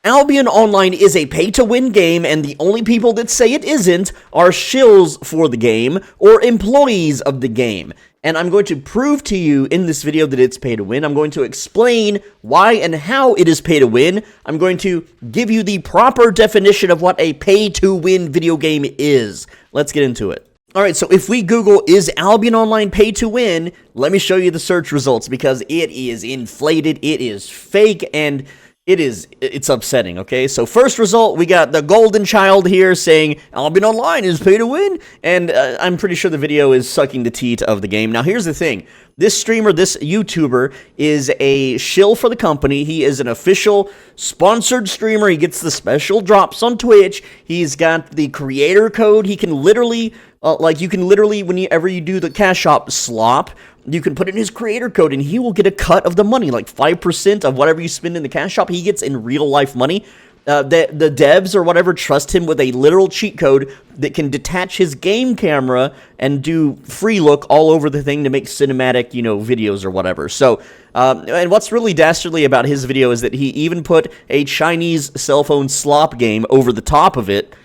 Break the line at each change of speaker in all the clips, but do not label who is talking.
Albion Online is a pay-to-win game, and the only people that say it isn't are shills for the game or employees of the game. And I'm going to prove to you in this video that it's pay-to-win. I'm going to explain why and how it is pay-to-win. I'm going to give you the proper definition of what a pay-to-win video game is. Let's get into it. Alright, so if we Google, is Albion Online pay to win, let me show you the search results, because it is inflated, it is fake, and it's upsetting, okay? So first result, we got the golden child here saying Albion Online is pay to win, and I'm pretty sure the video is sucking the teat of the game. Now here's the thing, this streamer, this YouTuber, is a shill for the company. He is an official sponsored streamer. He gets the special drops on Twitch. He's got the creator code. He can literally, whenever you do the cash shop slop, you can put in his creator code and he will get a cut of the money, like 5% of whatever you spend in the cash shop. He gets in real life money. The devs or whatever trust him with a literal cheat code that can detach his game camera and do free look all over the thing to make cinematic, videos or whatever. So, and what's really dastardly about his video is that he even put a Chinese cell phone slop game over the top of it.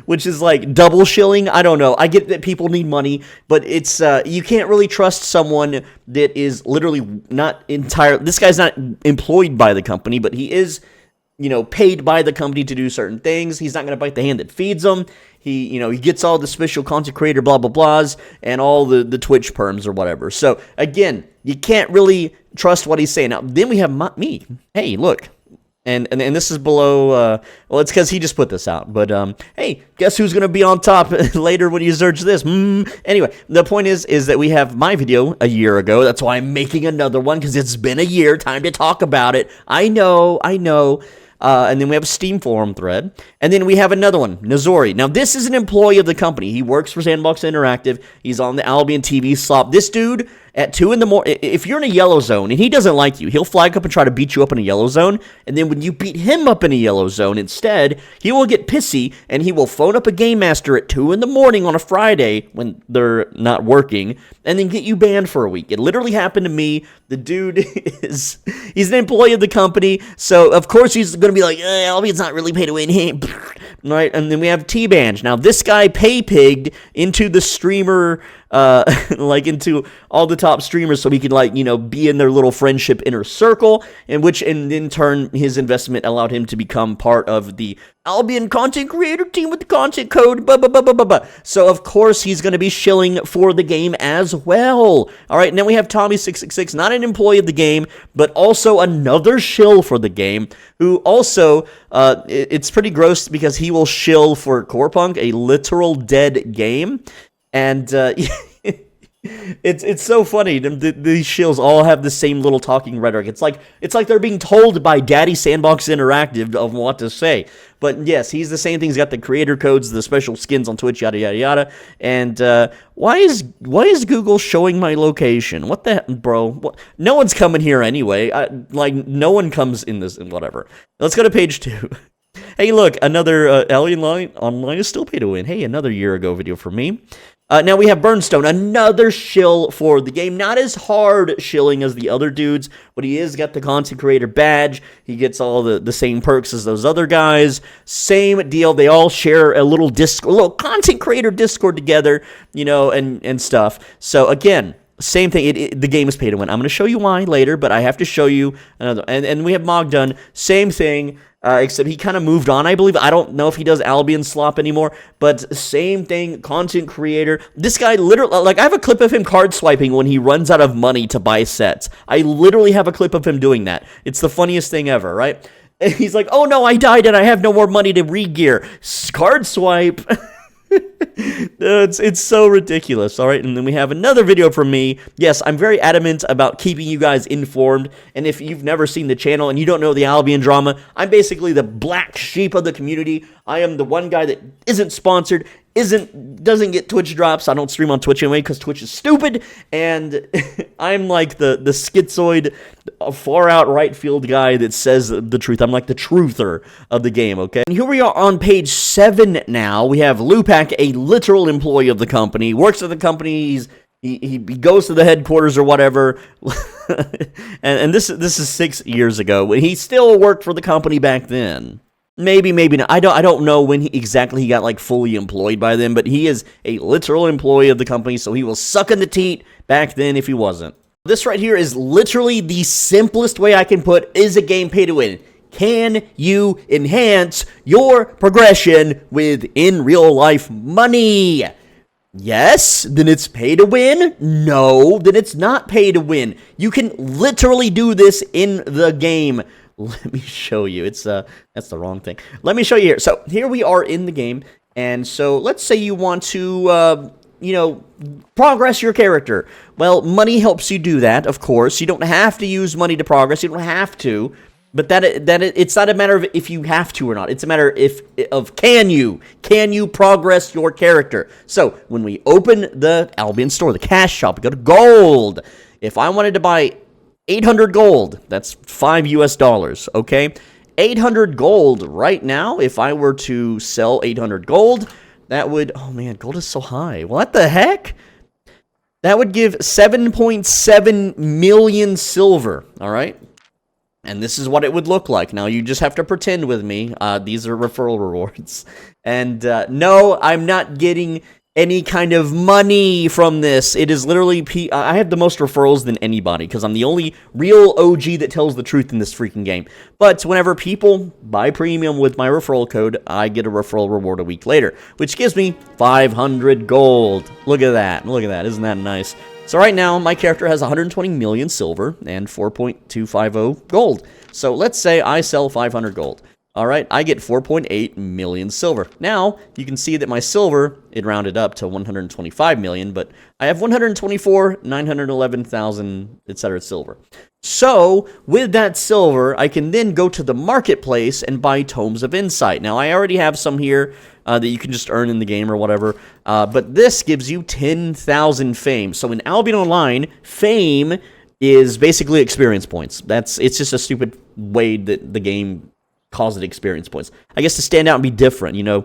Which is like double shilling. I don't know. I get that people need money, but it's you can't really trust someone that is literally not this guy's not employed by the company, but he is, paid by the company to do certain things. He's not going to bite the hand that feeds him. He gets all the special content creator blah blah blahs and all the Twitch perms or whatever. So again, you can't really trust what he's saying. Now then we have me. Hey, look. And this is below, well, it's because he just put this out. But, hey, guess who's going to be on top later when you search this? Anyway, the point is that we have my video a year ago. That's why I'm making another one, because it's been a year. Time to talk about it. I know. And then we have a Steam forum thread. And then we have another one, Nazori. Now, this is an employee of the company. He works for Sandbox Interactive. He's on the Albion TV slop. This dude, at 2 in the morning, if you're in a yellow zone and he doesn't like you, he'll flag up and try to beat you up in a yellow zone. And then when you beat him up in a yellow zone instead, he will get pissy and he will phone up a game master at 2 in the morning on a Friday when they're not working and then get you banned for a week. It literally happened to me. The dude he's an employee of the company, so of course he's going to be like, Albion's not really pay to win, right? And then we have T-Banj. Now this guy pay-pigged into the streamer, into all the top streamers so he could, be in their little friendship inner circle, and in turn his investment allowed him to become part of the Albion content creator team with the content code, So of course he's going to be shilling for the game as well. All right, now we have Tommy666, not an employee of the game, but also another shill for the game, who also, it's pretty gross because he will shill for Corepunk, a literal dead game. And it's so funny. These shills all have the same little talking rhetoric. It's like they're being told by Daddy Sandbox Interactive of what to say. But yes, he's the same thing. He's got the creator codes, the special skins on Twitch, yada yada yada. And why is Google showing my location? What the bro? What? No one's coming here anyway. No one comes in this and whatever. Let's go to page 2. Hey, look, another Albion Online is still pay to win. Hey, another year ago video for me. Now we have Burnstone, another shill for the game. Not as hard shilling as the other dudes, but he is got the content creator badge. He gets all the same perks as those other guys. Same deal. They all share a little content creator Discord together, and stuff. So again, same thing. The game is pay to win. I'm going to show you why later, but I have to show you another. And we have Mogdun, same thing. Except he kind of moved on, I believe. I don't know if he does Albion slop anymore, but same thing, content creator. This guy literally, I have a clip of him card swiping when he runs out of money to buy sets. I literally have a clip of him doing that. It's the funniest thing ever, right? And he's like, oh no, I died and I have no more money to re-gear. Card swipe. It's so ridiculous. All right, and then we have another video from me. Yes, I'm very adamant about keeping you guys informed, and if you've never seen the channel and you don't know the Albion drama, I'm basically the black sheep of the community. I am the one guy that isn't sponsored, doesn't get Twitch drops. I don't stream on Twitch anyway because Twitch is stupid, and I'm like the schizoid, far out right field guy that says the truth. I'm like the truther of the game, okay? And here we are on page 7 now. We have Lupak, a literal employee of the company, works at the company. he goes to the headquarters or whatever, and this is 6 years ago. He still worked for the company back then. Maybe not. I don't know when exactly he got like fully employed by them, but he is a literal employee of the company, so he was sucking the teat back then if he wasn't. This right here is literally the simplest way I can put, is a game pay to win? Can you enhance your progression with in real life money? Yes, then it's pay to win. No, then it's not pay to win. You can literally do this in the game. Let me show you. That's the wrong thing. Let me show you here. So here we are in the game, and so let's say you want to, progress your character. Well, money helps you do that, of course. You don't have to use money to progress. You don't have to. But it's not a matter of if you have to or not. It's a matter of can you progress your character. So when we open the Albion store, the cash shop, we go to gold. If I wanted to buy 800 gold, that's $5 US, okay? 800 gold right now, if I were to sell 800 gold, that would, oh man, gold is so high. What the heck? That would give 7.7 million silver, all right? And this is what it would look like. Now, you just have to pretend with me. These are referral rewards. And no, I'm not getting any kind of money from this. It is literally... I have the most referrals than anybody, because I'm the only real OG that tells the truth in this freaking game. But whenever people buy premium with my referral code, I get a referral reward a week later, which gives me 500 gold. Look at that. Look at that. Isn't that nice? So right now, my character has 120 million silver and 4.250 gold. So let's say I sell 500 gold. All right, I get 4.8 million silver. Now, you can see that my silver, it rounded up to 125 million, but I have 124, 911,000, etc. silver. So, with that silver, I can then go to the marketplace and buy Tomes of Insight. Now, I already have some here that you can just earn in the game or whatever, but this gives you 10,000 fame. So, in Albion Online, fame is basically experience points. It's just a stupid way that the game calls it experience points. I guess to stand out and be different, be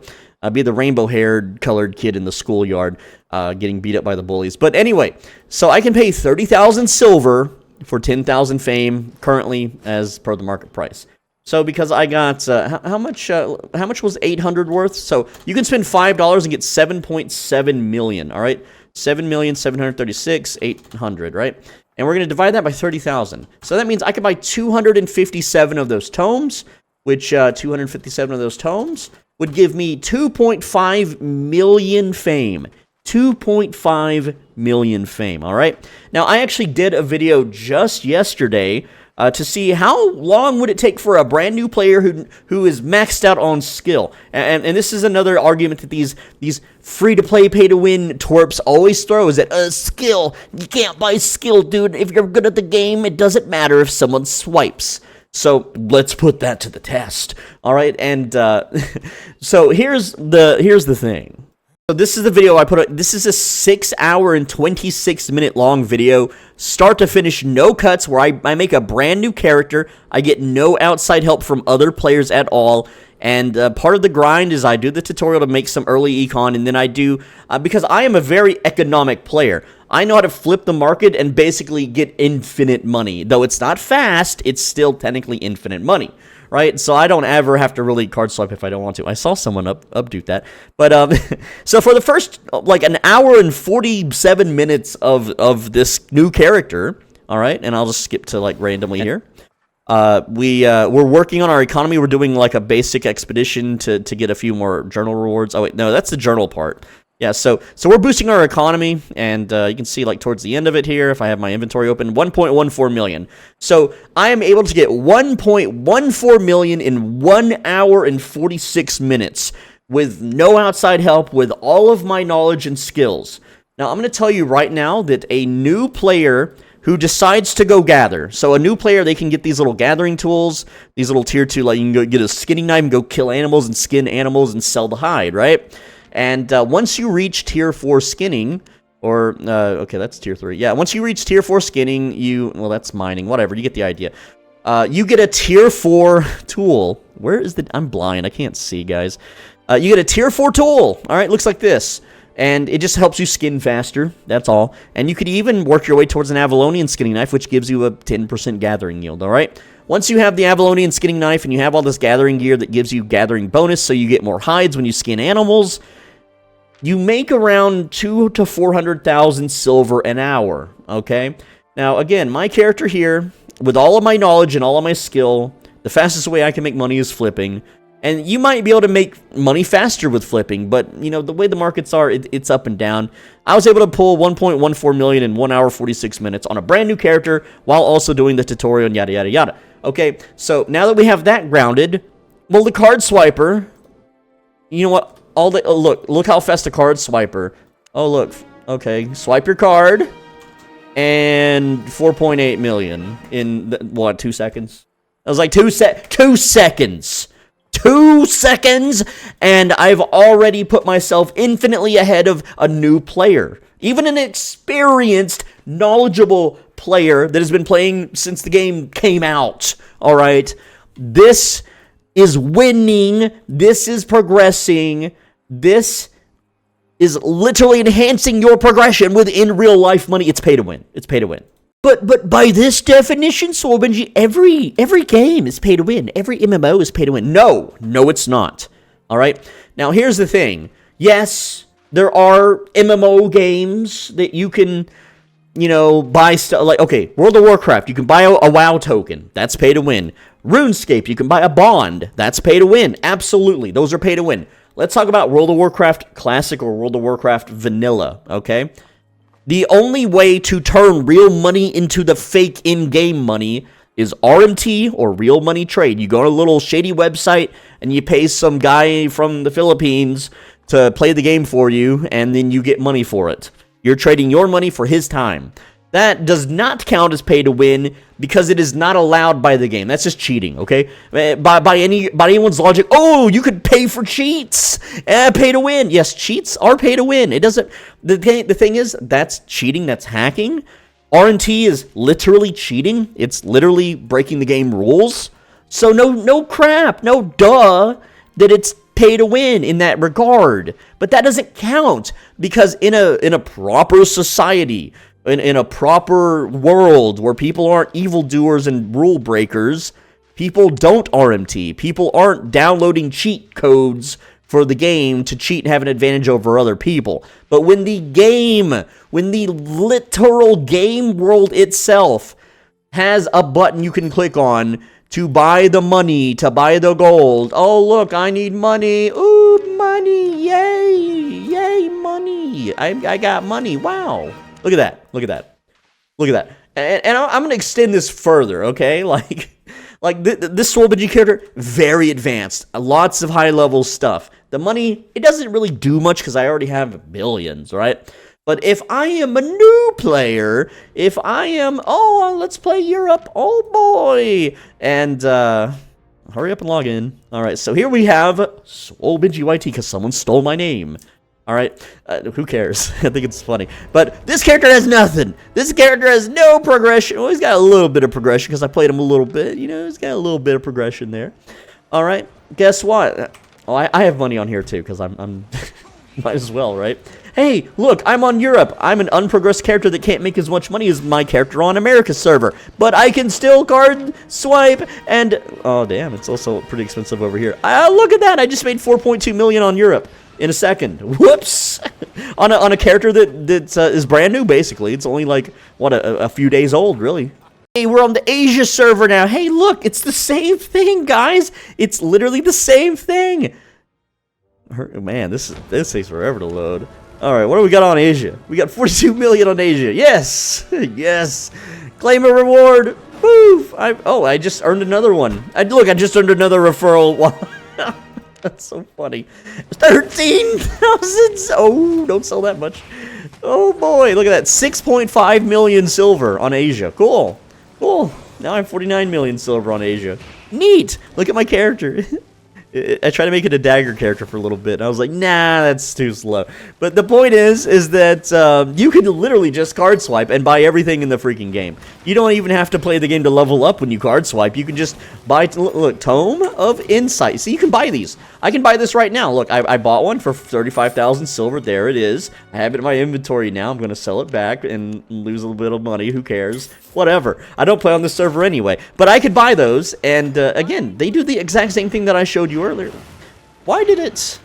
the rainbow-haired colored kid in the schoolyard getting beat up by the bullies. But anyway, so I can pay 30,000 silver for 10,000 fame currently as per the market price. So because I got, how much was 800 worth? So you can spend $5 and get 7.7 million, all right? 7,736,800, right? And we're going to divide that by 30,000. So that means I could buy 257 of those tomes, which 257 of those tomes would give me 2.5 million fame. 2.5 million fame, all right? Now, I actually did a video just yesterday to see how long would it take for a brand new player who is maxed out on skill. And this is another argument that these free-to-play, pay-to-win twerps always throw, is that skill. You can't buy skill, dude. If you're good at the game, it doesn't matter if someone swipes. So let's put that to the test, all right? And so here's the thing. So this is the video I put up. This is a 6-hour and 26-minute long video, start to finish, no cuts, where I make a brand new character. I get no outside help from other players at all. And part of the grind is I do the tutorial to make some early econ, and then I do, because I am a very economic player, I know how to flip the market and basically get infinite money. Though it's not fast, it's still technically infinite money, right? So I don't ever have to really card swipe if I don't want to. I saw someone updo that. But, so for the first, like, an hour and 47 minutes of this new character, all right, and I'll just skip to, like, randomly here. We're working on our economy. We're doing like a basic expedition to get a few more journal rewards. Oh wait, no, that's the journal part. Yeah, so we're boosting our economy, and you can see like towards the end of it here, if I have my inventory open, 1.14 million. So I am able to get 1.14 million in 1 hour and 46 minutes with no outside help, with all of my knowledge and skills. Now I'm going to tell you right now that a new player who decides to go gather. So a new player, they can get these little gathering tools, these little tier 2, like you can go get a skinning knife and go kill animals and skin animals and sell the hide, right? And once you reach tier 4 skinning, or, okay, that's tier 3. Yeah, once you reach tier 4 skinning, well, that's mining, whatever, you get the idea. You get a tier 4 tool. Where is I'm blind, I can't see, guys. You get a tier 4 tool, all right, looks like this. And it just helps you skin faster, that's all. And you could even work your way towards an Avalonian skinning knife, which gives you a 10% gathering yield, alright? Once you have the Avalonian skinning knife and you have all this gathering gear that gives you gathering bonus, so you get more hides when you skin animals, you make around 200,000 to 400,000 silver an hour, okay? Now, again, my character here, with all of my knowledge and all of my skill, the fastest way I can make money is flipping. And you might be able to make money faster with flipping, but, you know, the way the markets are, it's up and down. I was able to pull 1.14 million in 1 hour, 46 minutes on a brand new character while also doing the tutorial and yada, yada, yada. Okay, so now that we have that grounded, well, the card swiper, you know what? Look how fast the card swiper. Oh, look. Okay, swipe your card. And 4.8 million in, what, 2 seconds? That was like 2 seconds. 2 seconds, and I've already put myself infinitely ahead of a new player. Even an experienced, knowledgeable player that has been playing since the game came out. All right? This is winning. This is progressing. This is literally enhancing your progression within real life money. It's pay to win. It's pay to win. But by this definition, Soulbenji, every game is pay to win. Every MMO is pay to win. No, it's not. All right? Now, here's the thing. Yes, there are MMO games that you can, you know, buy stuff. Like, okay, World of Warcraft, you can buy a WoW token. That's pay to win. RuneScape, you can buy a bond. That's pay to win. Absolutely. Those are pay to win. Let's talk about World of Warcraft Classic or World of Warcraft Vanilla, okay? The only way to turn real money into the fake in-game money is RMT or real money trade. You go to a little shady website and you pay some guy from the Philippines to play the game for you, and then you get money for it. You're trading your money for his time. That does not count as pay to win because it is not allowed by the game. That's just cheating, okay? By anyone's logic, oh, you could pay for cheats. Pay to win. Yes, cheats are pay to win. It doesn't. The thing is, that's cheating. That's hacking. RNT is literally cheating. It's literally breaking the game rules. So no crap, no duh that it's pay to win in that regard. But that doesn't count because in a proper society, in a proper world where people aren't evildoers and rule breakers, people don't RMT. People aren't downloading cheat codes for the game to cheat and have an advantage over other people. But when the literal game world itself has a button you can click on to buy the money, to buy the gold. Oh, look, I need money. Ooh, money. Yay. Yay, money. I got money. Wow. Look at that. Look at that. Look at that. And I'm going to extend this further, okay? Like this Soulbenji character, very advanced. Lots of high-level stuff. The money, it doesn't really do much because I already have billions, right? But if I am a new player, if I am, oh, let's play Europe, oh boy. And hurry up and log in. All right, so here we have Soulbenji YT because someone stole my name. All right, who cares? I think it's funny. But this character has nothing. This character has no progression. Well, he's got a little bit of progression because I played him a little bit. You know, he's got a little bit of progression there. All right, guess what? Oh, I have money on here too because I'm might as well, right? Hey, look, I'm on Europe. I'm an unprogressed character that can't make as much money as my character on America's server. But I can still card swipe and... Oh, damn, it's also pretty expensive over here. Look at that. I just made 4.2 million on Europe in a second. Whoops. on a character that is brand new, basically. It's only like, what, a few days old, really. Hey, we're on the Asia server now. Hey, look, it's the same thing, guys. It's literally the same thing. Man, this takes forever to load. All right, what do we got on Asia? We got 42 million on Asia. Yes, yes. Claim a reward. Woo! I just earned another one. Look, I just earned another referral. That's so funny. 13,000. Oh, don't sell that much. Oh boy, look at that. 6.5 million silver on Asia. Cool, cool. Now I have 49 million silver on Asia. Neat. Look at my character. I tried to make it a dagger character for a little bit, and I was like, nah, that's too slow. But the point is that you can literally just card swipe and buy everything in the freaking game. You don't even have to play the game to level up when you card swipe. You can just buy, look, Tome of Insight. See, you can buy these. I can buy this right now. Look, I bought one for 35,000 silver. There it is. I have it in my inventory now. I'm going to sell it back and lose a little bit of money. Who cares? Whatever. I don't play on this server anyway. But I could buy those, and again, they do the exact same thing that I showed you earlier. Why did it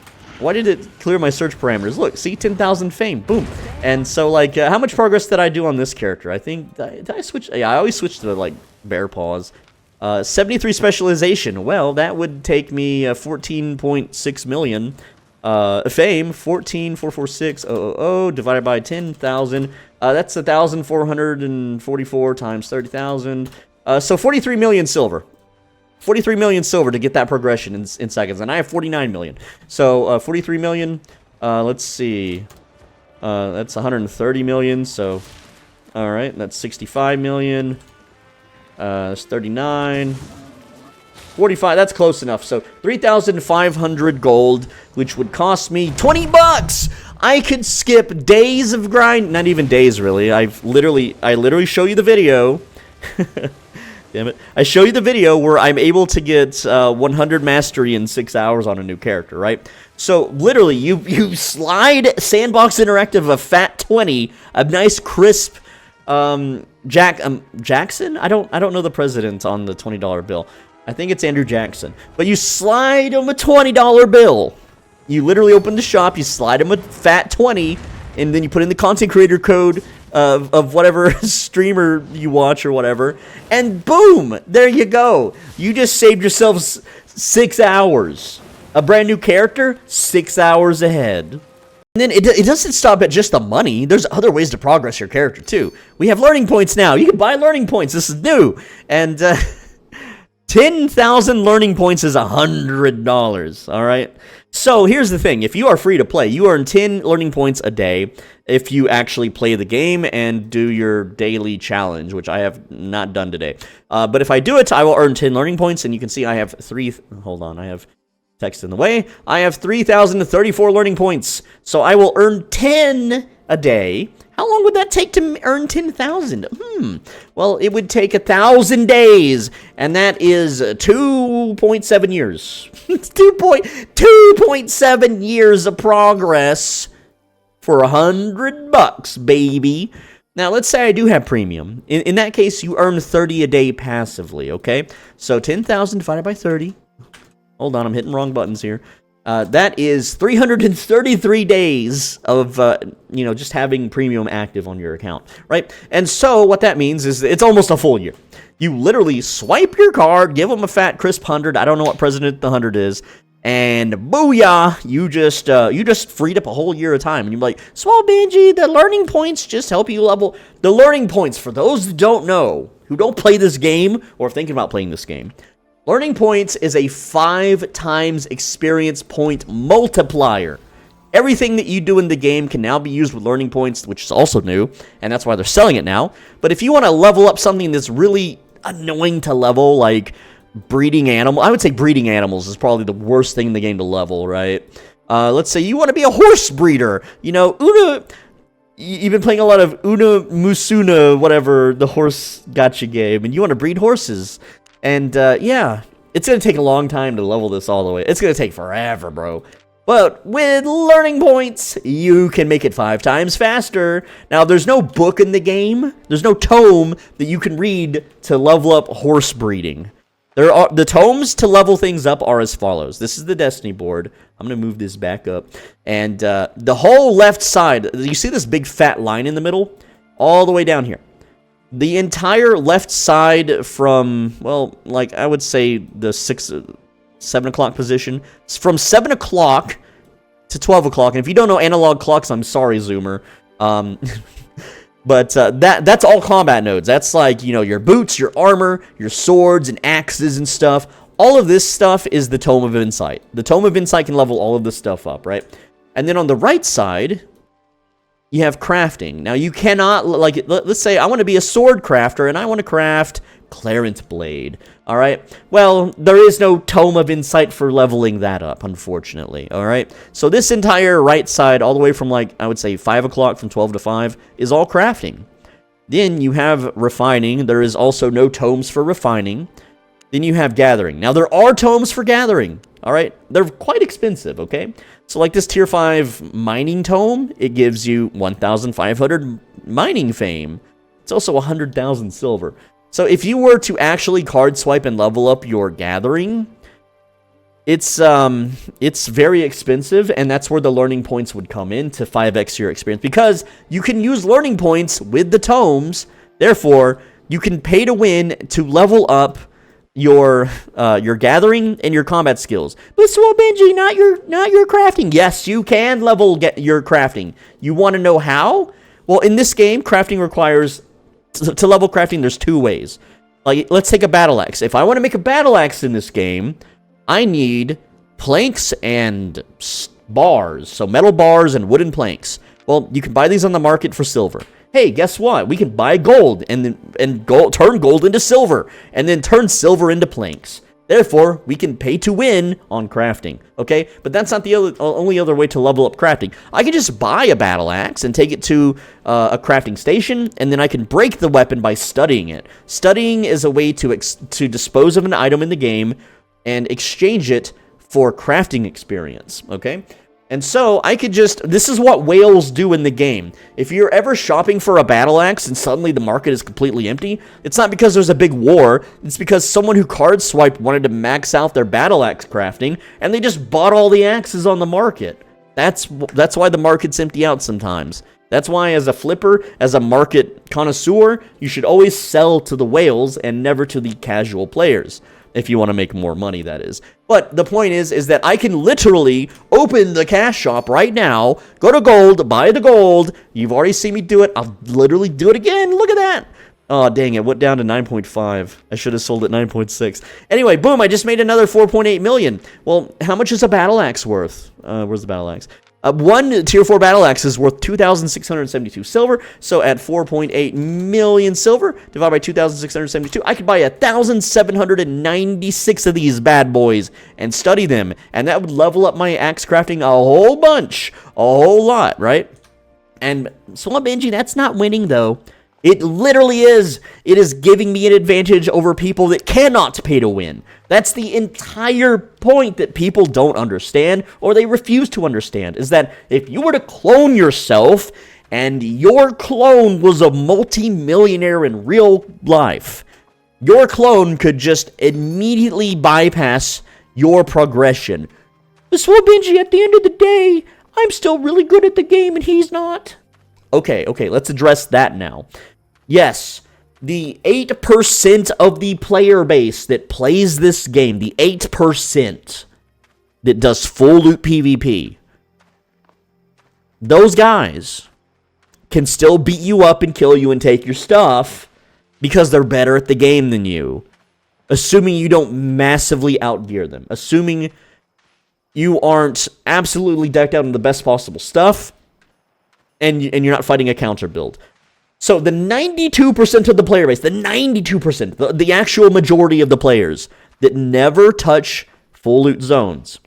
clear my search parameters? Look, see, 10,000 fame, boom. And so, like, how much progress did I do on this character? I think, did I switch? Yeah, I always switch to, like, bear paws. 73 specialization. Well, that would take me 14.6 million fame. 14,446,000 divided by 10,000. That's 1,444 times 30,000. So 43 million silver. 43 million silver to get that progression in seconds, and I have 49 million. So 43 million. Let's see. That's 130 million. So, all right, that's 65 million. That's 39. 45. That's close enough. So 3,500 gold, which would cost me 20 bucks. I could skip days of grind. Not even days, really. I literally show you the video. Damn it. I show you the video where I'm able to get 100 mastery in 6 hours on a new character, right? So, literally, you slide Sandbox Interactive a fat 20, a nice crisp Jackson? I don't know the president on the $20 bill. I think it's Andrew Jackson. But you slide him a $20 bill. You literally open the shop, you slide him a fat 20, and then you put in the content creator code of whatever streamer you watch or whatever, and boom, there you go. You just saved yourselves 6 hours. A brand new character, 6 hours ahead. And then it doesn't stop at just the money. There's other ways to progress your character too. We have learning points now. You can buy learning points. This is new. And 10,000 learning points is $100. All right. So here's the thing. If you are free to play, you earn 10 learning points a day if you actually play the game and do your daily challenge, which I have not done today. But if I do it, I will earn 10 learning points. And you can see I have hold on. I have text in the way. I have 3,034 learning points. So I will earn 10 a day. How long would that take to earn 10,000? Well, it would take 1,000 days, and that is 2.7 years. 2.7 years of progress for $100, baby. Now, let's say I do have premium. In that case, you earn 30 a day passively, okay? So 10,000 divided by 30. Hold on, I'm hitting wrong buttons here. That is 333 days of, just having premium active on your account, right? And so what that means is it's almost a full year. You literally swipe your card, give them a fat crisp 100. I don't know what President the 100 is. And booyah, you just freed up a whole year of time. And you're like, Swell Benji, the learning points just help you level. The learning points, for those that don't know, who don't play this game or are thinking about playing this game, learning points is a 5 times experience point multiplier. Everything that you do in the game can now be used with learning points, which is also new, and that's why they're selling it now. But if you want to level up something that's really annoying to level, like breeding animal, I would say breeding animals is probably the worst thing in the game to level, right? Let's say you want to be a horse breeder. You know, you've been playing a lot of Una Musuna, whatever, the horse gacha game, and you want to breed horses. And, yeah, it's going to take a long time to level this all the way. It's going to take forever, bro. But with learning points, you can make it 5 times faster. Now, there's no book in the game. There's no tome that you can read to level up horse breeding. The tomes to level things up are as follows. This is the Destiny board. I'm going to move this back up. And the whole left side, you see this big fat line in the middle? All the way down here. The entire left side from, well, like I would say the 7 o'clock position. It's from 7 o'clock to 12 o'clock. And if you don't know analog clocks, I'm sorry, Zoomer. But that's all combat nodes. That's like, your boots, your armor, your swords and axes and stuff. All of this stuff is the Tome of Insight. The Tome of Insight can level all of this stuff up, right? And then on the right side, you have crafting. Now, you cannot, like, let's say I want to be a sword crafter, and I want to craft Clarent Blade. All right. Well, there is no Tome of Insight for leveling that up, unfortunately. All right. So this entire right side, all the way from like, I would say 5 o'clock from 12 to 5, is all crafting. Then you have refining. There is also no tomes for refining. Then you have gathering. Now, there are tomes for gathering. All right. They're quite expensive. Okay. So like this tier 5 mining tome, it gives you 1,500 mining fame. It's also 100,000 silver. So if you were to actually card swipe and level up your gathering, it's very expensive, and that's where the learning points would come in to 5x your experience, because you can use learning points with the tomes. Therefore, you can pay to win to level up your gathering and your combat skills. But so Benji, not your crafting. Yes, you can level your crafting. You want to know how? Well, in this game, crafting requires to level crafting. There's 2 ways. Like, let's take a battle axe. If I want to make a battle axe in this game, I need planks and bars, so metal bars and wooden planks. Well, you can buy these on the market for silver. Hey, guess what? We can buy gold and turn gold into silver, and then turn silver into planks. Therefore, we can pay to win on crafting, okay? But that's not the only other way to level up crafting. I can just buy a battle axe and take it to a crafting station, and then I can break the weapon by studying it. Studying is a way to dispose of an item in the game and exchange it for crafting experience, okay? And so, I could just, this is what whales do in the game. If you're ever shopping for a battle axe and suddenly the market is completely empty, it's not because there's a big war, it's because someone who card swiped wanted to max out their battle axe crafting, and they just bought all the axes on the market. That's why the market's empty out sometimes. That's why, as a flipper, as a market connoisseur, you should always sell to the whales and never to the casual players. If you want to make more money, that is. But the point is that I can literally open the cash shop right now, go to gold, buy the gold. You've already seen me do it. I'll literally do it again. Look at that. Oh, dang, it went down to 9.5. I should have sold at 9.6. Anyway, boom, I just made another 4.8 million. Well, how much is a battle axe worth? Where's the battle axe? One tier 4 battle axe is worth 2,672 silver, so at 4.8 million silver, divided by 2,672, I could buy 1,796 of these bad boys and study them, and that would level up my axe crafting a whole bunch, a whole lot, right? And so, Benji, that's not winning, though. It literally is. It is giving me an advantage over people that cannot pay to win. That's the entire point that people don't understand, or they refuse to understand, is that if you were to clone yourself and your clone was a multi-millionaire in real life, your clone could just immediately bypass your progression. So, Benji, at the end of the day, I'm still really good at the game and he's not. Okay, let's address that now. Yes, the 8% of the player base that plays this game, the 8% that does full loot PvP, those guys can still beat you up and kill you and take your stuff because they're better at the game than you. Assuming you don't massively outgear them. Assuming you aren't absolutely decked out in the best possible stuff and you're not fighting a counter build. So the 92% of the player base, the 92%, the actual majority of the players that never touch full loot zones.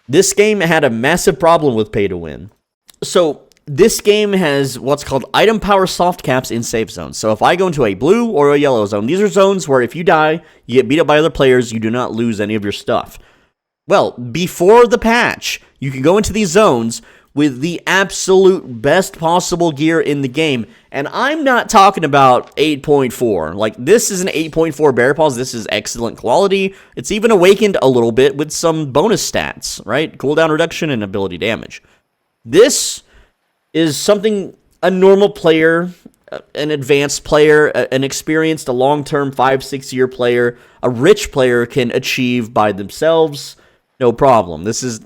This game had a massive problem with pay to win. So this game has what's called item power soft caps in safe zones. So if I go into a blue or a yellow zone, these are zones where if you die, you get beat up by other players, you do not lose any of your stuff. Well, before the patch, you can go into these zones with the absolute best possible gear in the game. And I'm not talking about 8.4. Like, this is an 8.4 bear paws. This is excellent quality. It's even awakened a little bit with some bonus stats, right? Cooldown reduction and ability damage. This is something a normal player, an advanced player, an experienced, a long-term 5-6 year player, a rich player can achieve by themselves. No problem. This is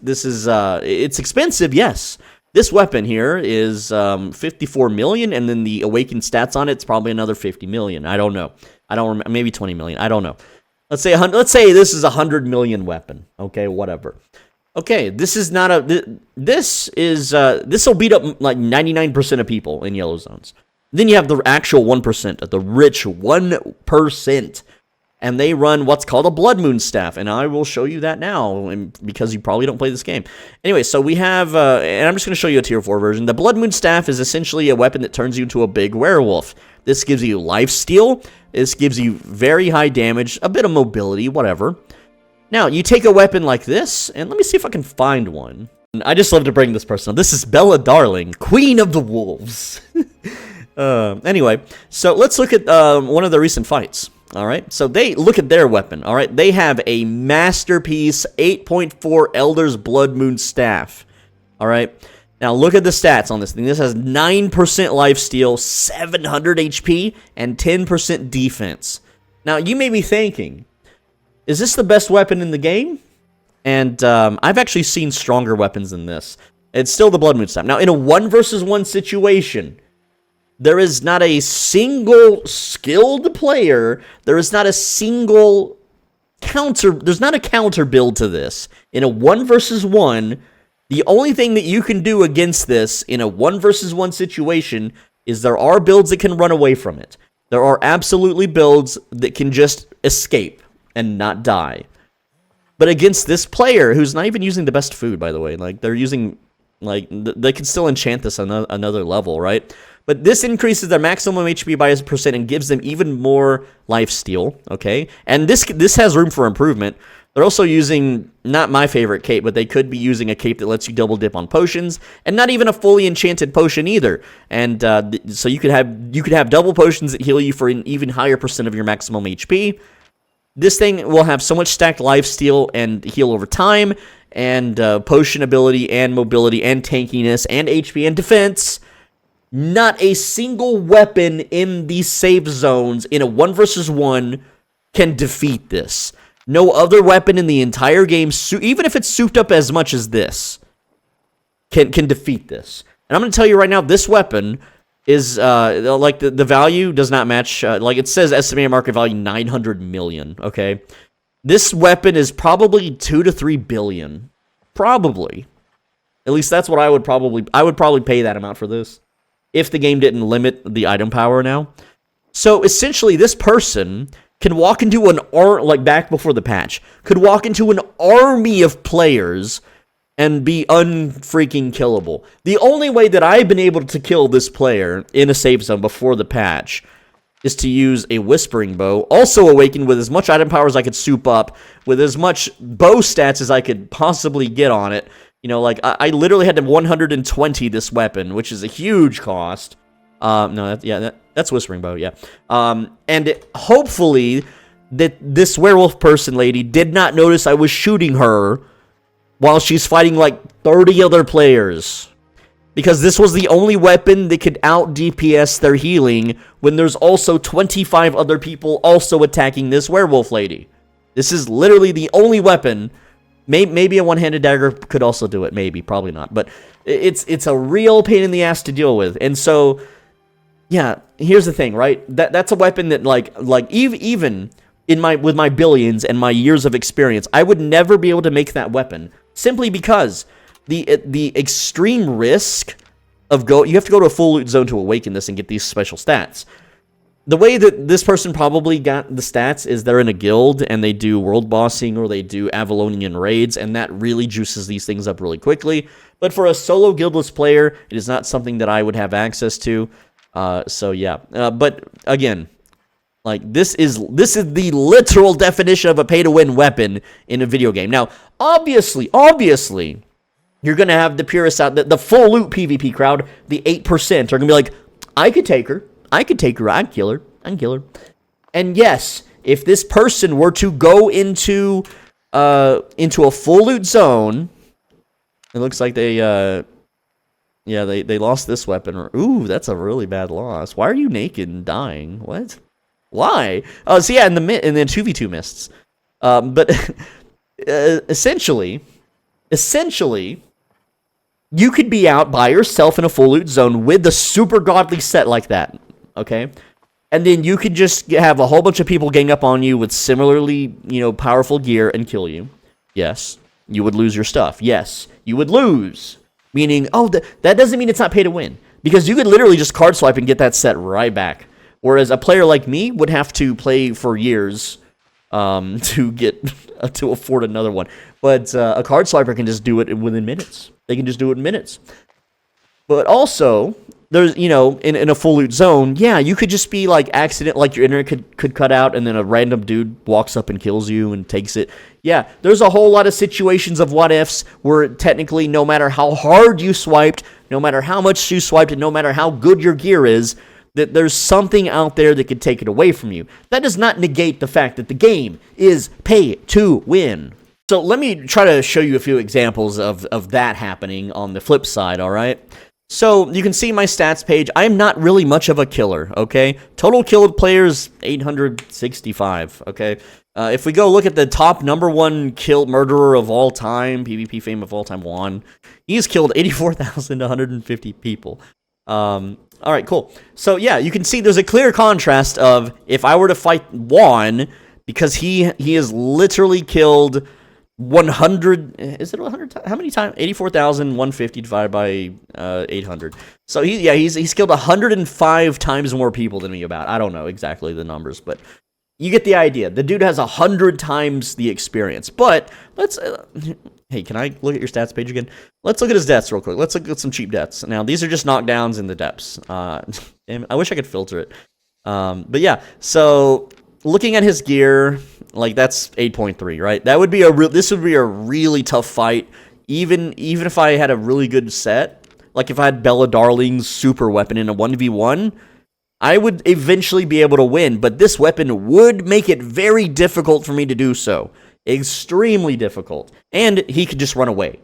it's expensive, yes. This weapon here is 54 million, and then the awakened stats on it's probably another 50 million. I don't know. I don't remember. Maybe 20 million. I don't know. Let's say this is a 100 million weapon. Okay, whatever. Okay, this is not a. This will beat up like 99% of people in yellow zones. Then you have the actual 1%, the rich 1%. And they run what's called a Blood Moon Staff, and I will show you that now, because you probably don't play this game. Anyway, so we have, and I'm just going to show you a Tier 4 version. The Blood Moon Staff is essentially a weapon that turns you into a big werewolf. This gives you lifesteal, this gives you very high damage, a bit of mobility, whatever. Now, you take a weapon like this, and let me see if I can find one. I just love to bring this person up. This is Bella Darling, Queen of the Wolves. Anyway, so let's look at one of the recent fights. All right, so they look at their weapon. All right, they have a masterpiece 8.4 Elder's Blood Moon Staff. All right, now look at the stats on this thing. This has 9% lifesteal, 700 HP, and 10% defense. Now you may be thinking, is this the best weapon in the game? And I've actually seen stronger weapons than this. It's still the Blood Moon Staff. Now in a 1 versus 1 situation, there is not a single skilled player. There is not a single counter. There's not a counter build to this. In a 1 versus 1, the only thing that you can do against this in a 1 versus 1 situation is there are builds that can run away from it. There are absolutely builds that can just escape and not die. But against this player, who's not even using the best food, by the way, like they're using, like they can still enchant this on another level, right? But this increases their maximum HP by a percent and gives them even more lifesteal, okay? And this has room for improvement. They're also using, not my favorite cape, but they could be using a cape that lets you double dip on potions, and not even a fully enchanted potion either. And so you could have double potions that heal you for an even higher percent of your maximum HP. This thing will have so much stacked lifesteal and heal over time, and potion ability, and mobility, and tankiness, and HP, and defense. Not a single weapon in these safe zones in a 1 versus 1 can defeat this. No other weapon in the entire game, even if it's souped up as much as this, can defeat this. And I'm going to tell you right now, this weapon is, like, the value does not match, like, it says estimated market value 900 million, okay? This weapon is probably 2 to 3 billion. Probably. At least that's what I would probably pay that amount for this, if the game didn't limit the item power now. So essentially, this person can walk into like back before the patch, could walk into an army of players and be unfreaking killable. The only way that I've been able to kill this player in a safe zone before the patch is to use a Whispering Bow, also awakened with as much item power as I could soup up, with as much bow stats as I could possibly get on it. You know, like, I literally had to 120 this weapon, which is a huge cost. No, that's Whispering Bow, yeah. And hopefully that this werewolf person lady did not notice I was shooting her while she's fighting, like, 30 other players. Because this was the only weapon that could out-DPS their healing when there's also 25 other people also attacking this werewolf lady. This is literally the only weapon. Maybe a one-handed dagger could also do it. Maybe, probably not. But it's a real pain in the ass to deal with. And so, yeah, here's the thing, right? That's a weapon that, like even with my billions and my years of experience, I would never be able to make that weapon, simply because the extreme risk of you have to go to a full loot zone to awaken this and get these special stats. The way that this person probably got the stats is they're in a guild and they do world bossing or they do Avalonian raids, and that really juices these things up really quickly. But for a solo guildless player, it is not something that I would have access to. So yeah, but again, like this is the literal definition of a pay-to-win weapon in a video game. Now, obviously, you're gonna have the purists out, the full loot PvP crowd, the 8% are gonna be like, I could take her. I'd kill her. And yes, if this person were to go into a full loot zone, it looks like they lost this weapon. Ooh, that's a really bad loss. Why are you naked and dying? What? Why? Oh, so yeah, in the 2v2 mists. But essentially, you could be out by yourself in a full loot zone with a super godly set like that. Okay, and then you could just have a whole bunch of people gang up on you with similarly, powerful gear and kill you. Yes, you would lose your stuff. Yes, you would lose. Meaning, oh, that doesn't mean it's not pay to win. Because you could literally just card swipe and get that set right back. Whereas a player like me would have to play for years to get to afford another one. But a card swiper can just do it within minutes. They can just do it in minutes. But also, there's, you know, in a full loot zone, yeah, you could just be like like your internet could cut out and then a random dude walks up and kills you and takes it. Yeah, there's a whole lot of situations of what ifs where technically no matter how hard you swiped, no matter how much you swiped, and no matter how good your gear is, that there's something out there that could take it away from you. That does not negate the fact that the game is pay to win. So let me try to show you a few examples of that happening on the flip side, all right? So you can see my stats page. I'm not really much of a killer, okay? Total killed players, 865, okay? If we go look at the top #1 kill murderer of all time, PvP fame of all time, Juan, he's killed 84,150 people. All right, cool. So yeah, you can see there's a clear contrast of if I were to fight Juan, because he has literally killed 100, is it 100 times? How many times? 84,150 divided by 800. So he's killed 105 times more people than me about. I don't know exactly the numbers, but you get the idea. The dude has 100 times the experience. But let's hey, can I look at your stats page again? Let's look at his deaths real quick. Let's look at some cheap deaths. Now, these are just knockdowns in the depths. Damn, I wish I could filter it. But yeah, so looking at his gear, like that's 8.3, right? That would be this would be a really tough fight, even if I had a really good set. Like if I had Bella Darling's super weapon in a 1v1, I would eventually be able to win, but this weapon would make it very difficult for me to do so. Extremely difficult. And he could just run away.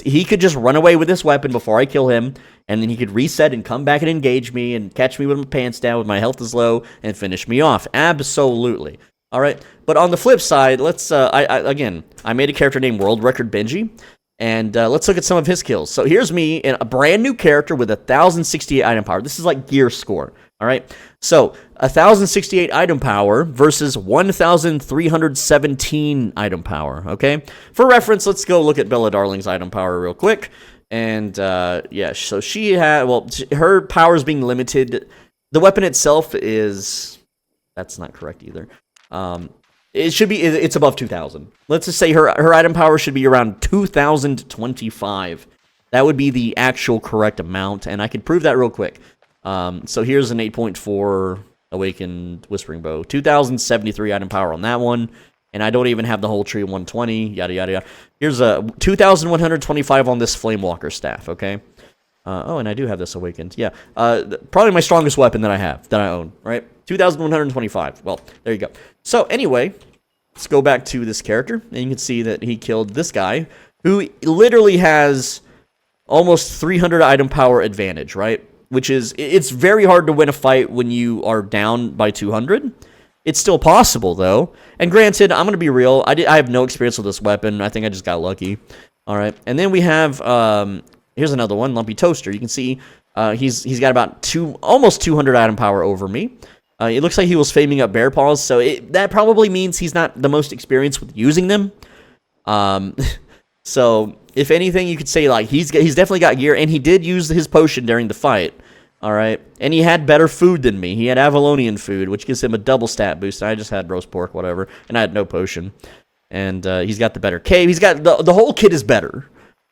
He could just run away with this weapon before I kill him, and then he could reset and come back and engage me and catch me with my pants down with my health is low and finish me off. Absolutely. All right. But on the flip side, let's again, I made a character named World Record Benji, and let's look at some of his kills. So here's me in a brand new character with 1,068 item power. This is like gear score. All right. So 1,068 item power versus 1,317 item power. Okay. For reference, let's go look at Bella Darling's item power real quick. And yeah, so she had, well, her power is being limited. The weapon itself is, that's not correct either. It should be, it's above 2,000. Let's just say her item power should be around 2,025. That would be the actual correct amount, and I could prove that real quick. So here's an 8.4 Awakened Whispering Bow. 2,073 item power on that one, and I don't even have the whole tree 120, yada, yada, yada. Here's a 2,125 on this Flamewalker staff, okay? Oh, and I do have this Awakened. Yeah, probably my strongest weapon that I own, right? 2,125. Well, there you go. So anyway, let's go back to this character, and you can see that he killed this guy, who literally has almost 300 item power advantage, right? Which is, it's very hard to win a fight when you are down by 200. It's still possible, though. And granted, I'm going to be real, I have no experience with this weapon. I think I just got lucky. All right, and then we have, here's another one, Lumpy Toaster. You can see he's got about almost 200 item power over me. It looks like he was faming up bear paws, so that probably means he's not the most experienced with using them. So if anything, you could say like he's definitely got gear, and he did use his potion during the fight. All right, and he had better food than me. He had Avalonian food, which gives him a double stat boost. I just had roast pork, whatever, and I had no potion. And he's got the better cave. He's got the whole kit is better.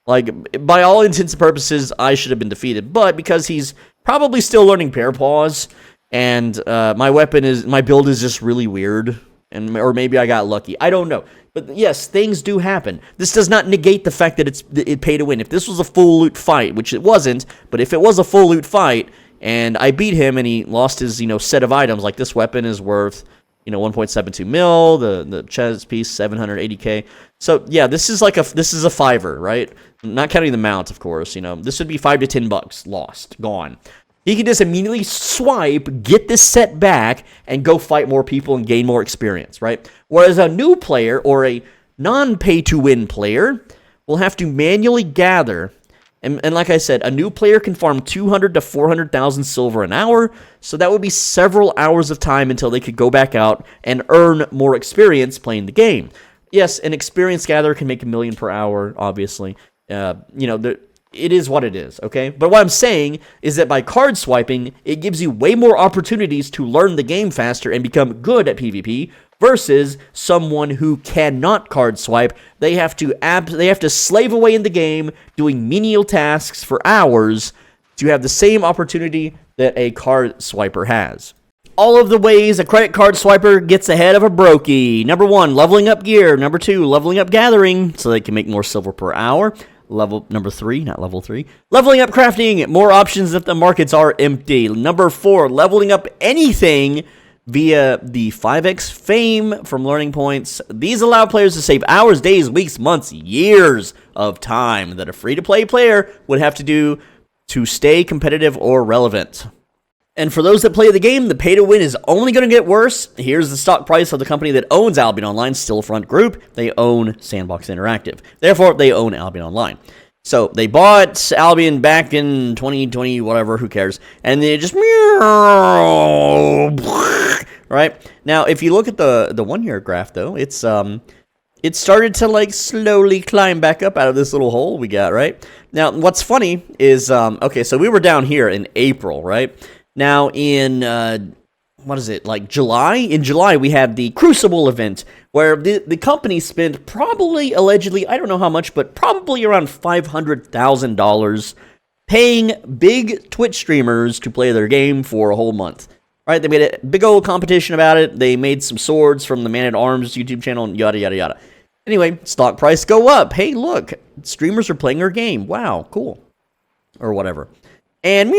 Like by all intents and purposes, I should have been defeated, but because he's probably still learning bear paws, and my build is just really weird, or maybe I got lucky. I don't know. But yes, things do happen. This does not negate the fact that it pay to win. If this was a full loot fight, which it wasn't, but if it was a full loot fight and I beat him and he lost his set of items, like this weapon is worth 1.72 mil, the chest piece 780k. So yeah, this is a fiver, right? Not counting the mount, of course. This would be $5 to $10 lost, gone. He can just immediately swipe, get this set back, and go fight more people and gain more experience, right? Whereas a new player or a non-pay-to-win player will have to manually gather. And like I said, a new player can farm 200 to 400,000 silver an hour, so that would be several hours of time until they could go back out and earn more experience playing the game. Yes, an experienced gatherer can make $1 million per hour, obviously. it is what it is, okay? But what I'm saying is that by card swiping, it gives you way more opportunities to learn the game faster and become good at PvP versus someone who cannot card swipe. They have to slave away in the game doing menial tasks for hours to have the same opportunity that a card swiper has. All of the ways a credit card swiper gets ahead of a brokey. Number 1, leveling up gear. Number 2, leveling up gathering so they can make more silver per hour. Number 3, not level 3. Leveling up crafting, more options if the markets are empty. Number 4, leveling up anything via the 5x fame from learning points. These allow players to save hours, days, weeks, months, years of time that a free-to-play player would have to do to stay competitive or relevant. And for those that play the game, the pay to win is only going to get worse. Here's the stock price of the company that owns Albion Online, Stillfront Group. They own Sandbox Interactive. Therefore, they own Albion Online. So they bought Albion back in 2020, whatever, who cares? And they just right now, if you look at the 1 year graph, though, it started to like slowly climb back up out of this little hole we got. Right now, what's funny is okay, so we were down here in April, right? Now, in, July? In July, we had the Crucible event, where the company spent probably, allegedly, I don't know how much, but probably around $500,000 paying big Twitch streamers to play their game for a whole month. Right? They made a big old competition about it. They made some swords from the Man-at-Arms YouTube channel, and yada, yada, yada. Anyway, stock price go up. Hey, look, streamers are playing our game. Wow, cool. Or whatever. And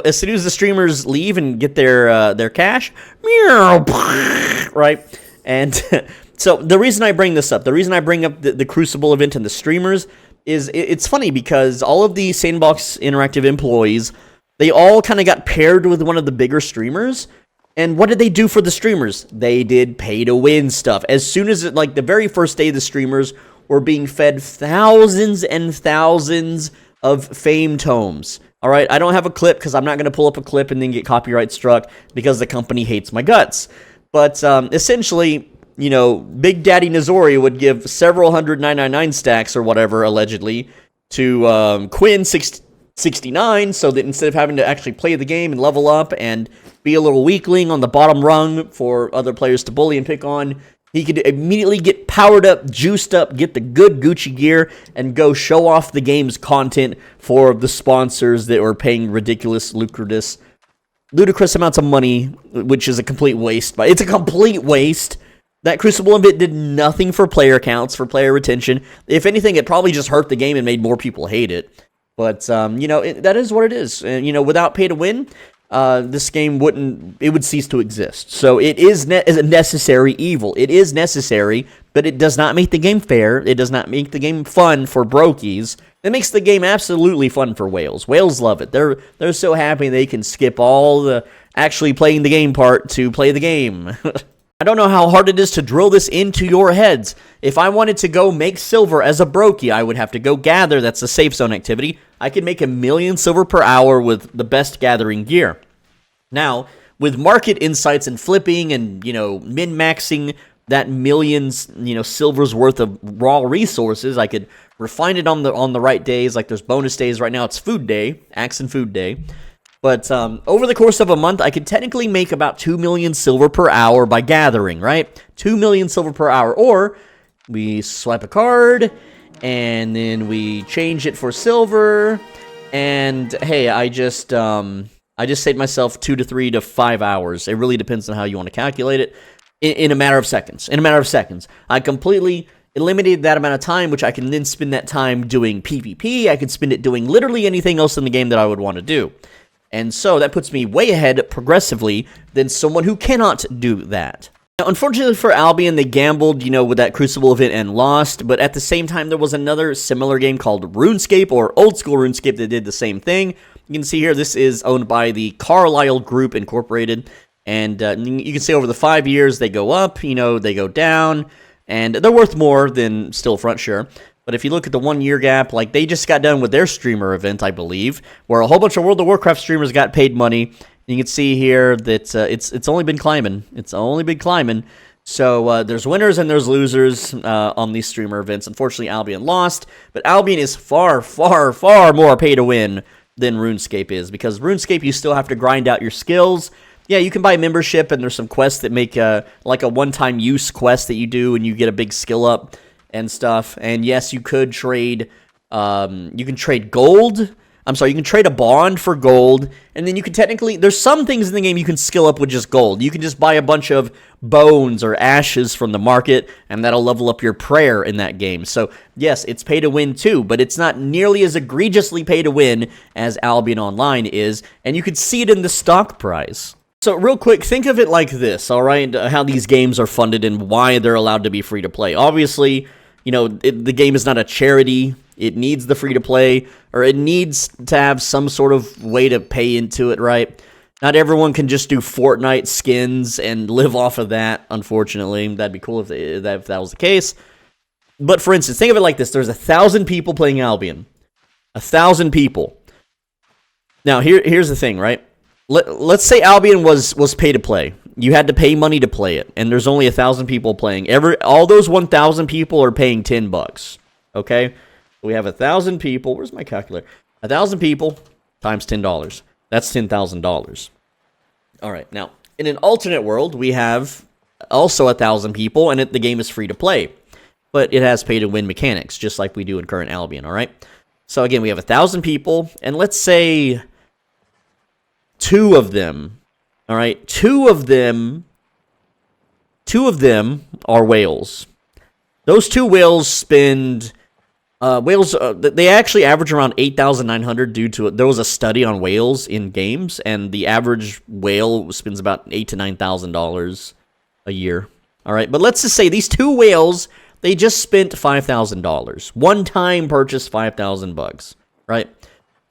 as soon as the streamers leave and get their cash, right? And so the reason I bring this up, the reason I bring up the Crucible event and the streamers is it's funny because all of the Sandbox Interactive employees, they all kind of got paired with one of the bigger streamers. And what did they do for the streamers? They did pay-to-win stuff. As soon as, the very first day, the streamers were being fed thousands and thousands of fame tomes. All right, I don't have a clip because I'm not going to pull up a clip and then get copyright struck because the company hates my guts. But essentially, Big Daddy Nizori would give several hundred 999 stacks or whatever, allegedly, to Quinn 69, so that instead of having to actually play the game and level up and be a little weakling on the bottom rung for other players to bully and pick on, he could immediately get powered up, juiced up, get the good Gucci gear, and go show off the game's content for the sponsors that were paying ludicrous amounts of money, which is a complete waste. It's a complete waste. That Crucible event did nothing for player counts, for player retention. If anything, it probably just hurt the game and made more people hate it. But, that is what it is. And, without pay to win, this game would cease to exist. So it is a necessary evil. It is necessary, but it does not make the game fair. It does not make the game fun for brokies. It makes the game absolutely fun for whales. Whales love it. They're so happy they can skip all the actually playing the game part to play the game. I don't know how hard it is to drill this into your heads. If I wanted to go make silver as a brokey, I would have to go gather. That's a safe zone activity. I could make 1 million silver per hour with the best gathering gear. Now, with market insights and flipping and, min-maxing that millions, silver's worth of raw resources, I could refine it on the right days. Like there's bonus days right now. It's food day, axe and food day. But over the course of a month, I could technically make about 2 million silver per hour by gathering, right? 2 million silver per hour. Or we swipe a card, and then we change it for silver. And hey, I just saved myself 2 to 3 to 5 hours. It really depends on how you want to calculate it. In a matter of seconds. I completely eliminated that amount of time, which I can then spend that time doing PvP. I could spend it doing literally anything else in the game that I would want to do. And so that puts me way ahead progressively than someone who cannot do that. Now, unfortunately for Albion, they gambled, with that Crucible event and lost, but at the same time, there was another similar game called RuneScape, or Old School RuneScape, that did the same thing. You can see here, this is owned by the Carlyle Group Incorporated, and you can see over the 5 years, they go up, they go down, and they're worth more than Stillfront, sure. But if you look at the 1 year gap, they just got done with their streamer event, I believe, where a whole bunch of World of Warcraft streamers got paid money. You can see here that it's only been climbing. It's only been climbing. So there's winners and there's losers on these streamer events. Unfortunately, Albion lost, but Albion is far, far, far more pay to win than RuneScape is, because RuneScape, you still have to grind out your skills. Yeah, you can buy membership, and there's some quests that make like a one-time use quest that you do, and you get a big skill up and stuff. And yes, you could trade. You can trade gold. I'm sorry, you can trade a bond for gold, and then you can technically, there's some things in the game you can skill up with just gold. You can just buy a bunch of bones or ashes from the market, and that'll level up your prayer in that game. So yes, it's pay to win too, but it's not nearly as egregiously pay to win as Albion Online is, and you can see it in the stock price. So real quick, think of it like this, all right? How these games are funded and why they're allowed to be free to play. Obviously, you know, the game is not a charity. It needs the free-to-play, or it needs to have some sort of way to pay into it, right? Not everyone can just do Fortnite skins and live off of that, unfortunately. That'd be cool if that was the case. But for instance, think of it like this. There's 1,000 people playing Albion. 1,000 people. Now, here's the thing, right? Let's say Albion was pay-to-play. You had to pay money to play it, and there's only 1,000 people playing. All those 1,000 people are paying $10, okay? We have 1,000 people. Where's my calculator? 1,000 people times $10. That's $10,000. All right. Now, in an alternate world, we have also 1,000 people, and the game is free to play, but it has pay-to-win mechanics, just like we do in current Albion. All right. So again, we have 1,000 people, and let's say 2 of them. All right, 2 of them are whales. Those 2 whales spend. They actually average around 8,900 due to there was a study on whales in games, and the average whale spends about $8,000 to $9,000 a year. All right, but let's just say these 2 whales, they just spent $5,000. One-time purchase, $5,000, right?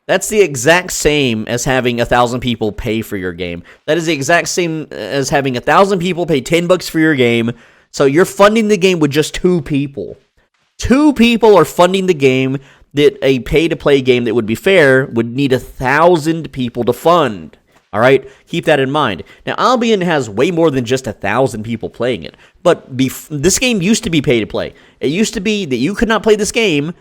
That's the exact same as having 1,000 people pay for your game. That is the exact same as having 1,000 people pay $10 for your game. So you're funding the game with just 2 people. 2 people are funding the game that a pay-to-play game that would be fair would need 1,000 people to fund. All right? Keep that in mind. Now, Albion has way more than just 1,000 people playing it. But this game used to be pay-to-play. It used to be that you could not play this game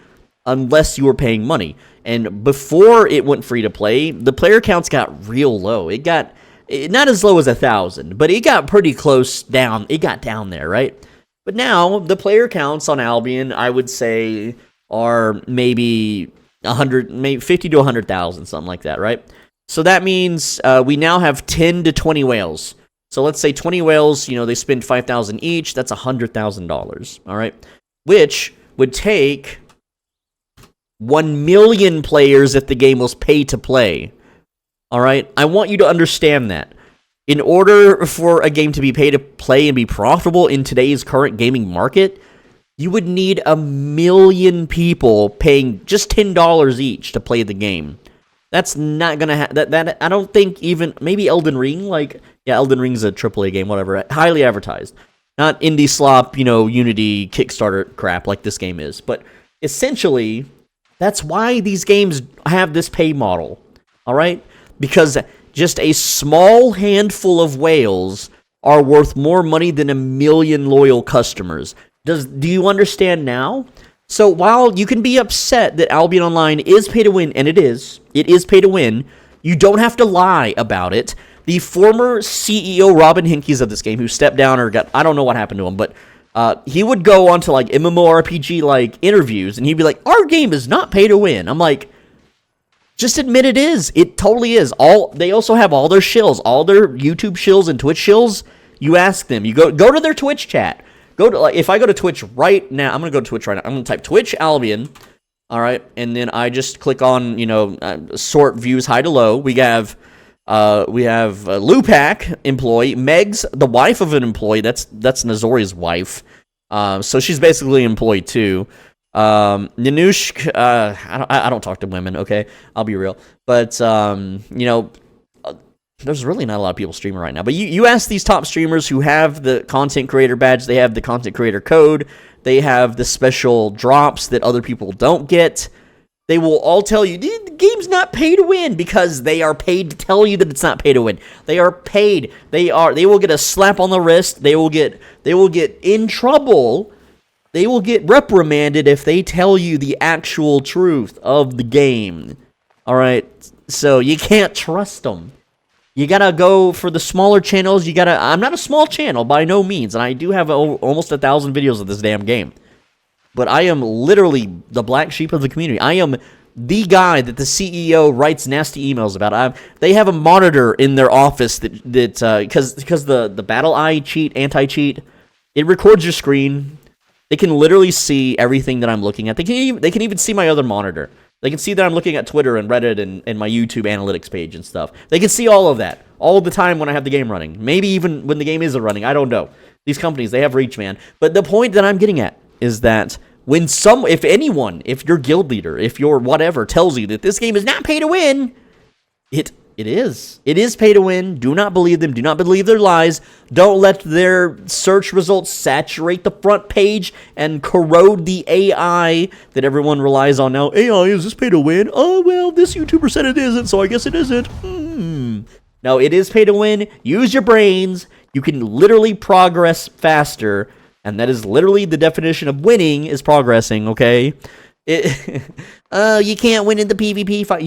unless you were paying money. And before it went free-to-play, the player counts got real low. It got not as low as 1,000, but it got pretty close down. It got down there, right? But now, the player counts on Albion, I would say, are maybe 100, maybe 50 to 100,000, something like that, right? So that means we now have 10 to 20 whales. So let's say 20 whales, you know, they spend 5,000 each. That's $100,000, all right? Which would take 1 million players if the game was pay to play, all right? I want you to understand that. In order for a game to be pay to play and be profitable in today's current gaming market, you would need 1 million people paying just $10 each to play the game. That's not gonna happen. That I don't think even maybe Elden Ring. Elden Ring's a AAA game, whatever. Highly advertised, not indie slop, you know, Unity Kickstarter crap like this game is. But essentially, that's why these games have this pay model. All right, because just a small handful of whales are worth more money than 1 million loyal customers. Do you understand now? So while you can be upset that Albion Online is pay to win, and it is pay to win, you don't have to lie about it. The former CEO Robin Hinkies of this game, who stepped down or I don't know what happened to him, but he would go on to like MMORPG like interviews, and he'd be like, "Our game is not pay to win." I'm like, just admit it is. It totally is. They also have all their shills, all their YouTube shills and Twitch shills. You ask them. You go to their Twitch chat. If I go to Twitch right now, I'm gonna go to Twitch right now. I'm gonna type Twitch Albion, all right, and then I just click on sort views high to low. We have Lupac employee, Meg's the wife of an employee. That's Nazori's wife. So she's basically an employee too. Nanushk, I don't talk to women, okay? I'll be real. But, there's really not a lot of people streaming right now. But you ask these top streamers who have the content creator badge, they have the content creator code, they have the special drops that other people don't get. They will all tell you, the game's not pay to win, because they are paid to tell you that it's not pay to win. They are paid. They will get a slap on the wrist. They will get in trouble. They will get reprimanded if they tell you the actual truth of the game. All right? So you can't trust them. You gotta go for the smaller channels. I'm not a small channel by no means, and I do have almost 1,000 videos of this damn game. But I am literally the black sheep of the community. I am the guy that the CEO writes nasty emails about. They have a monitor in their office that because the battle eye cheat, anti-cheat, it records your screen. They can literally see everything that I'm looking at. They can even see my other monitor. They can see that I'm looking at Twitter and Reddit and my YouTube analytics page and stuff. They can see all of that all the time when I have the game running. Maybe even when the game isn't running. I don't know. These companies, they have reach, man. But the point that I'm getting at is that when if your guild leader, if your whatever tells you that this game is not pay to win, it is. It is pay to win. Do not believe them. Do not believe their lies. Don't let their search results saturate the front page and corrode the AI that everyone relies on now. AI, is this pay to win? Oh, well, this YouTuber said it isn't, so I guess it isn't. No, it is pay to win. Use your brains. You can literally progress faster. And that is literally the definition of winning is progressing, okay? You can't win in the PvP fight.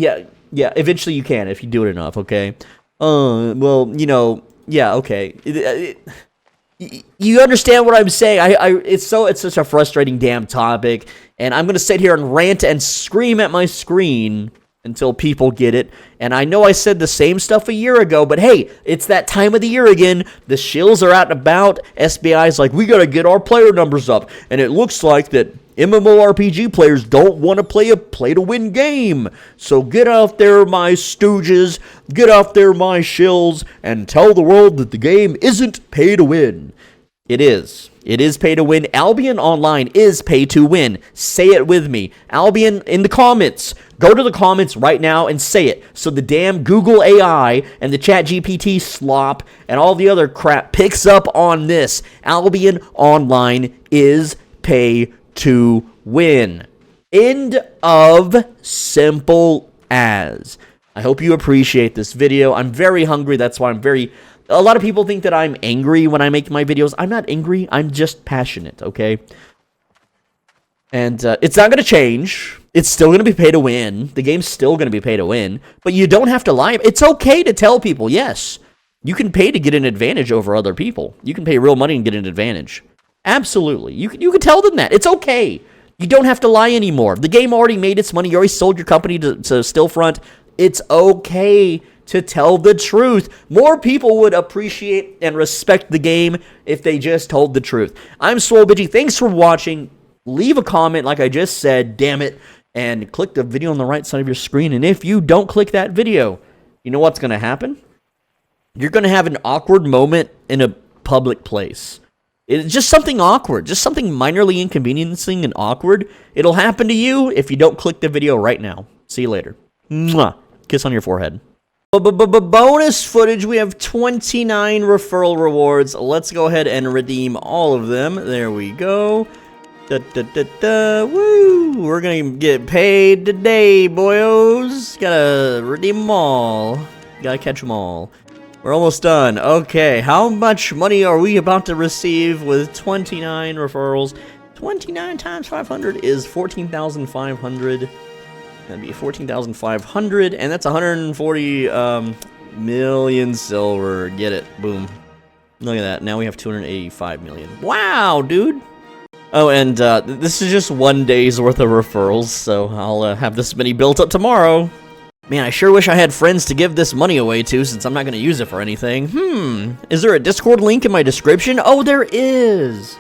Yeah, eventually you can if you do it enough, okay? Well, yeah, okay. You understand what I'm saying? It's such a frustrating damn topic, and I'm gonna sit here and rant and scream at my screen until people get it. And I know I said the same stuff a year ago, but hey, it's that time of the year again. The shills are out and about. SBI's like, we gotta get our player numbers up. And it looks like that MMORPG players don't want to play a play-to-win game. So get out there, my stooges. Get out there, my shills, and tell the world that the game isn't pay-to-win. It is. It is pay to win. Albion Online is pay to win. Say it with me. Albion in the comments. Go to the comments right now and say it. So the damn Google AI and the ChatGPT slop and all the other crap picks up on this. Albion Online is pay to win. End of simple as. I hope you appreciate this video. I'm very hungry. That's why a lot of people think that I'm angry when I make my videos. I'm not angry. I'm just passionate, okay? And it's not going to change. It's still going to be pay to win. The game's still going to be pay to win. But you don't have to lie. It's okay to tell people, yes, you can pay to get an advantage over other people. You can pay real money and get an advantage. Absolutely. You can tell them that. It's okay. You don't have to lie anymore. The game already made its money. You already sold your company to Stillfront. It's okay to tell the truth. More people would appreciate and respect the game if they just told the truth. I'm Swolbidgy. Thanks for watching. Leave a comment like I just said, damn it, and click the video on the right side of your screen. And if you don't click that video, you know what's going to happen? You're going to have an awkward moment in a public place. It's just something awkward, just something minorly inconveniencing and awkward. It'll happen to you if you don't click the video right now. See you later. Mwah. Kiss on your forehead. Bonus footage, we have 29 referral rewards. Let's go ahead and redeem all of them. There we go. Woo! We're gonna get paid today, boyos. Gotta redeem them all. Gotta catch them all. We're almost done. Okay, how much money are we about to receive with 29 referrals? 29 times 500 is 14,500. That'd be 14,500, and that's 140 million silver. Get it. Boom. Look at that. Now we have 285 million. Wow, dude. Oh, and this is just one day's worth of referrals, so I'll have this many built up tomorrow. Man, I sure wish I had friends to give this money away to, since I'm not going to use it for anything. Is there a Discord link in my description? Oh, there is.